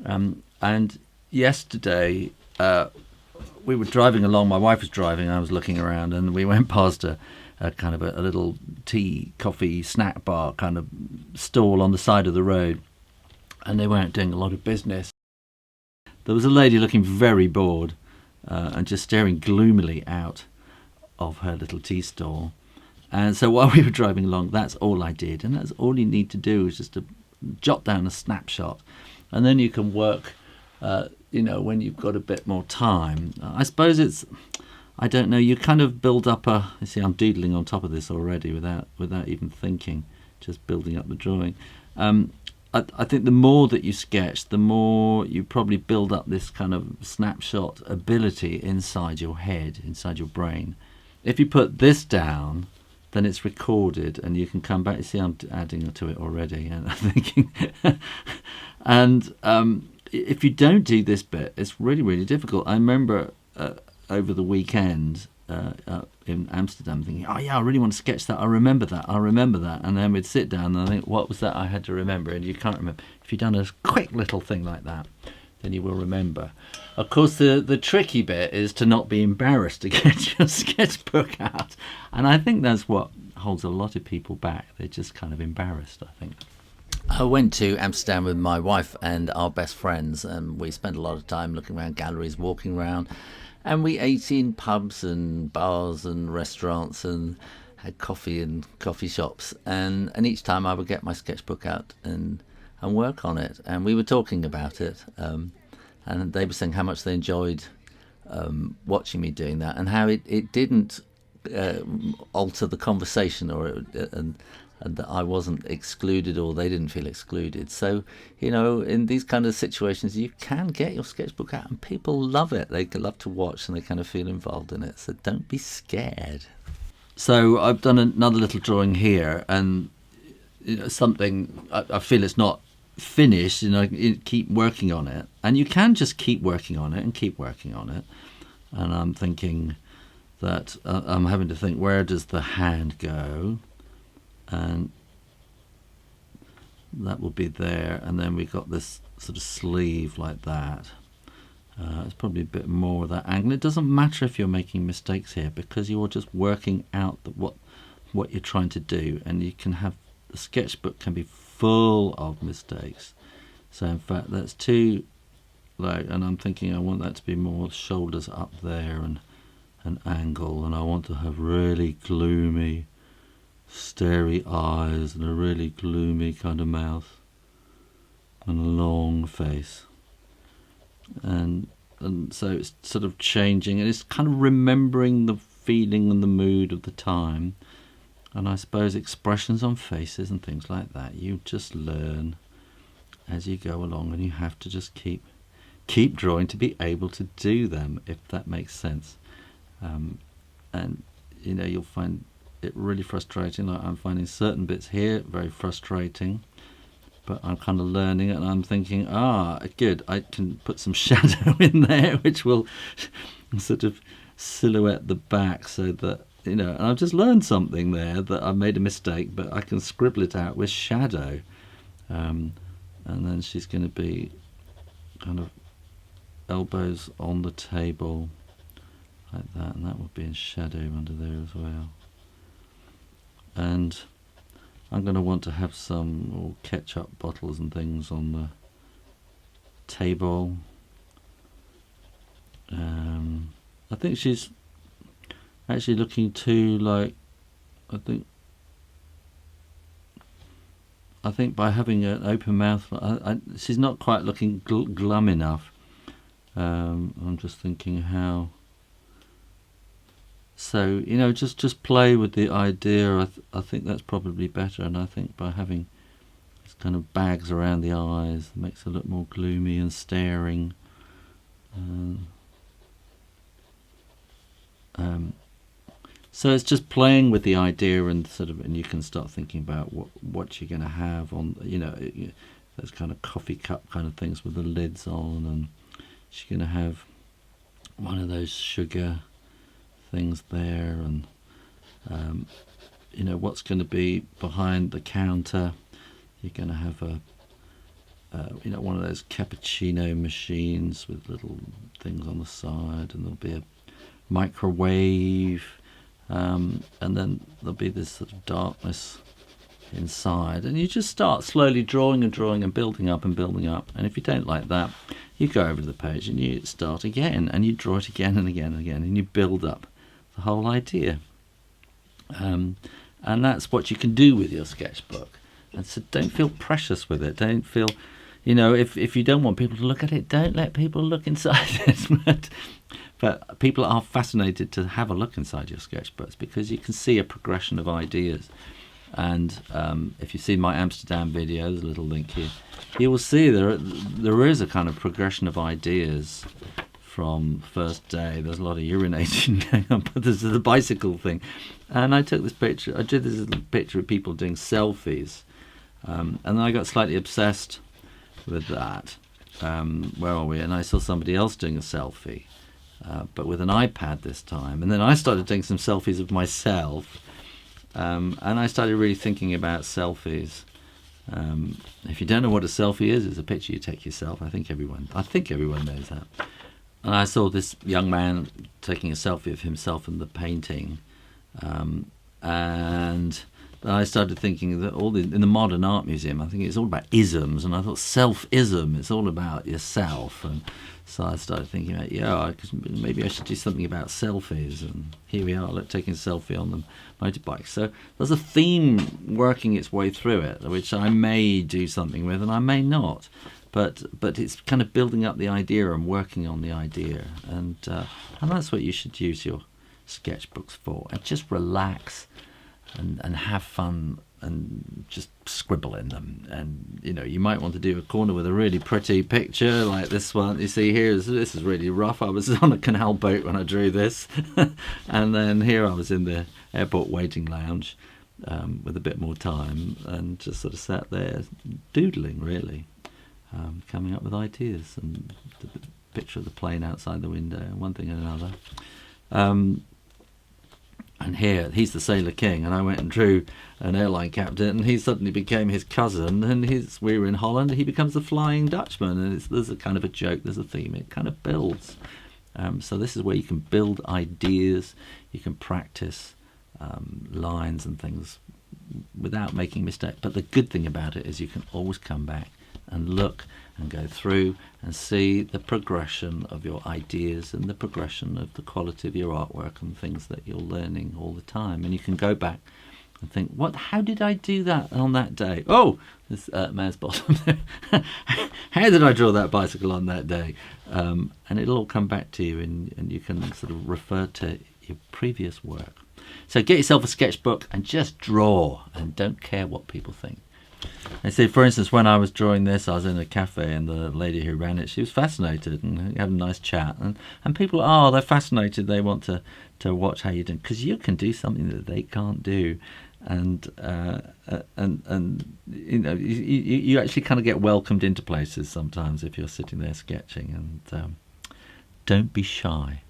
And yesterday we were driving along. My wife was driving. I was looking around, and we went past a kind of a little tea, coffee, snack bar kind of stall on the side of the road, and they weren't doing a lot of business. There was a lady looking very bored and just staring gloomily out of her little tea stall. And so while we were driving along, that's all I did. And that's all you need to do is just to jot down a snapshot. And then you can work, when you've got a bit more time. I suppose it's, I don't know, you kind of build up you see, I'm doodling on top of this already without even thinking, just building up the drawing. I think the more that you sketch, the more you probably build up this kind of snapshot ability inside your head, inside your brain. If you put this down, then it's recorded and you can come back. You see, I'm adding to it already and I'm thinking. And if you don't do this bit, it's really, really difficult. I remember over the weekend in Amsterdam thinking, oh yeah, I really want to sketch that. I'll remember that. And then we'd sit down and I think, what was that I had to remember? And you can't remember. If you've done a quick little thing like that, then you will remember. Of course, the tricky bit is to not be embarrassed to get your sketchbook out. And I think that's what holds a lot of people back. They're just kind of embarrassed, I think. I went to Amsterdam with my wife and our best friends, and we spent a lot of time looking around galleries, walking around, and we ate in pubs and bars and restaurants and had coffee in coffee shops. And each time I would get my sketchbook out and work on it. And we were talking about it. And they were saying how much they enjoyed watching me doing that, and how it didn't alter the conversation, and that I wasn't excluded or they didn't feel excluded. So, in these kind of situations, you can get your sketchbook out and people love it. They love to watch and they kind of feel involved in it. So don't be scared. So I've done another little drawing here, and something I feel it's not finished, keep working on it, and you can just keep working on it and keep working on it. And I'm thinking that I'm having to think, where does the hand go? And that will be there, and then we got this sort of sleeve like that. It's probably a bit more of that angle. It doesn't matter if you're making mistakes here, because you're just working out what you're trying to do, and you can have the sketchbook can be full of mistakes. So in fact, that's too and I'm thinking I want that to be more shoulders up there and an angle, and I want to have really gloomy, starey eyes and a really gloomy kind of mouth and a long face. And so it's sort of changing, and it's kind of remembering the feeling and the mood of the time. And I suppose expressions on faces and things like that, you just learn as you go along, and you have to just keep drawing to be able to do them, if that makes sense. And you'll find it really frustrating. Like I'm finding certain bits here very frustrating, but I'm kind of learning it, and I'm thinking, good, I can put some shadow in there, which will sort of silhouette the back, so that and I've just learned something there, that I made a mistake, but I can scribble it out with shadow. And then she's going to be kind of elbows on the table like that, and that will be in shadow under there as well. And I'm going to want to have some ketchup bottles and things on the table. I think she's actually looking too I think by having an open mouth, she's not quite looking glum enough. I'm just thinking how. So just play with the idea. I think that's probably better, and I think by having these kind of bags around the eyes, it makes it look more gloomy and staring. So it's just playing with the idea, and and you can start thinking about what you're going to have on, those kind of coffee cup kind of things with the lids on, and she's going to have one of those sugar things there, and what's going to be behind the counter. You're going to have one of those cappuccino machines with little things on the side, and there'll be a microwave, and then there'll be this sort of darkness inside, and you just start slowly drawing and drawing and building up and building up. And if you don't like that, you go over to the page and you start again, and you draw it again and again and again, and you build up the whole idea. And that's what you can do with your sketchbook. And so don't feel precious with it. Don't feel, if you don't want people to look at it, don't let people look inside it. But people are fascinated to have a look inside your sketchbooks, because you can see a progression of ideas. And if you've seen my Amsterdam video, there's a little link here, you will see there is a kind of progression of ideas from first day. There's a lot of urinating going on, but there's the bicycle thing. And I took this picture, I did this little picture of people doing selfies. And then I got slightly obsessed with that. Where are we? And I saw somebody else doing a selfie, but with an iPad this time. And then I started doing some selfies of myself. And I started really thinking about selfies. If you don't know what a selfie is, it's a picture you take yourself. I think everyone knows that. And I saw this young man taking a selfie of himself in the painting, and I started thinking that in the Modern Art Museum, I think it's all about isms, and I thought self-ism, it's all about yourself. And so I started thinking about, maybe I should do something about selfies. And here we are, taking a selfie on the motorbike. So there's a theme working its way through it, which I may do something with and I may not. But it's kind of building up the idea and working on the idea. And that's what you should use your sketchbooks for. And just relax and have fun and just scribble in them. And you might want to do a corner with a really pretty picture like this one you see here. This is really rough. I was on a canal boat when I drew this. And then here I was in the airport waiting lounge with a bit more time, and just sort of sat there doodling, really, coming up with ideas, and the picture of the plane outside the window and one thing and another. And here, he's the Sailor King, and I went and drew an airline captain, and he suddenly became his cousin, and we were in Holland, he becomes the Flying Dutchman, and there's a kind of a joke, there's a theme, it kind of builds. So this is where you can build ideas, you can practice lines and things without making mistakes. But the good thing about it is you can always come back and look and go through and see the progression of your ideas and the progression of the quality of your artwork and things that you're learning all the time. And you can go back and think, how did I do that on that day? Oh, this man's bottom. How did I draw that bicycle on that day? And it'll all come back to you, and you can sort of refer to your previous work. So get yourself a sketchbook and just draw, and don't care what people think. I see, for instance, when I was drawing this, I was in a cafe, and the lady who ran it, she was fascinated, and we had a nice chat. And people, they're fascinated. They want to watch how you do, because you can do something that they can't do, and you actually kind of get welcomed into places sometimes if you're sitting there sketching. And don't be shy.